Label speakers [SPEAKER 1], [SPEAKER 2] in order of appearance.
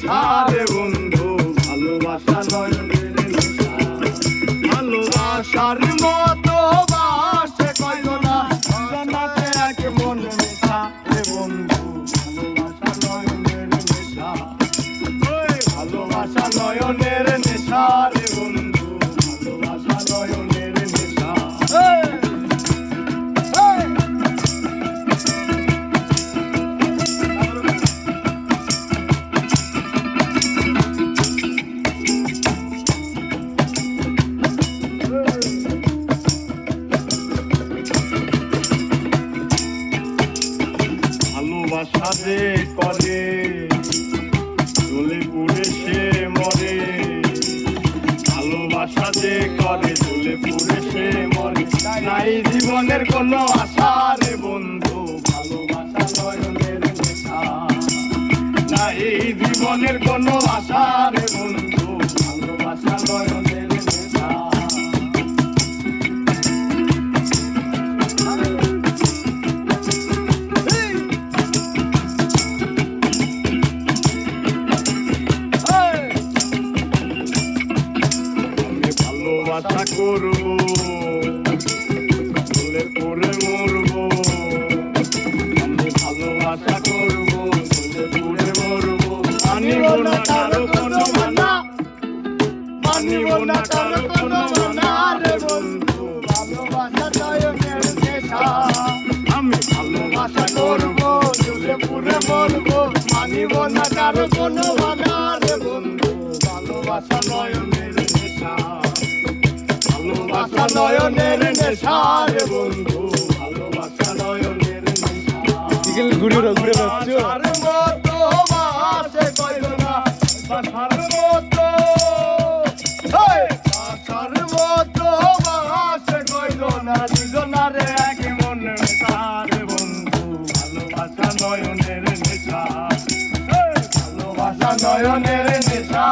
[SPEAKER 1] নেশা রে বন্ধু, ভালোবাসা নয়নের নেশা। ভালোবাসার মতো বাসে কয়জনা, জানাতে এক মন নেশা রে বন্ধু, ভালোবাসা নয়নের নেশা। ভালোবাসা নয়নের নেশা রে বন্ধু, ভালোবাসা নয়নের নেশা। ভালোবাসা যে করে জ্বলে পুড়ে সে মরে, ভালোবাসা যে করে জ্বলে পুড়ে সে মরে। নাই জীবনের কোনো আশা রে বন্ধু, ভালোবাসা নয়নের নেশা। নাই জীবনের কোনো আশা রে বন্ধু, ভালোবাসা নয়নের নেশা। ভালোবাসা করবো ফুলের পরে মরবো, আমি ভালোবাসা করবো ফুলের পরে মরবো। মানিব না কারো কোনো মানা, মানিব না কারো কোনো মানা রে বন্ধু, ভালোবাসা নয়নের নেশা। আমি ভালোবাসা করবো ফুলের পরে মরবো, মানিব না কারো কোনো মানা রে বন্ধু, ভালোবাসা নয়নের নেশা। ভালোবাসা নয়নের নেশা রে বন্ধু, ভালোবাসা নয়নের নেশা।
[SPEAKER 2] ঘুরে বেড়াচ্ছ
[SPEAKER 1] বাসার মতো বাসে কয়জনা, বাসার মতো, বাসার মতো বাসে কয়জনা, দুজনারে এক মন নেশা রে বন্ধু, ভালোবাসা নয়নের নেশা। ভালোবাসা নয়নের নেশা।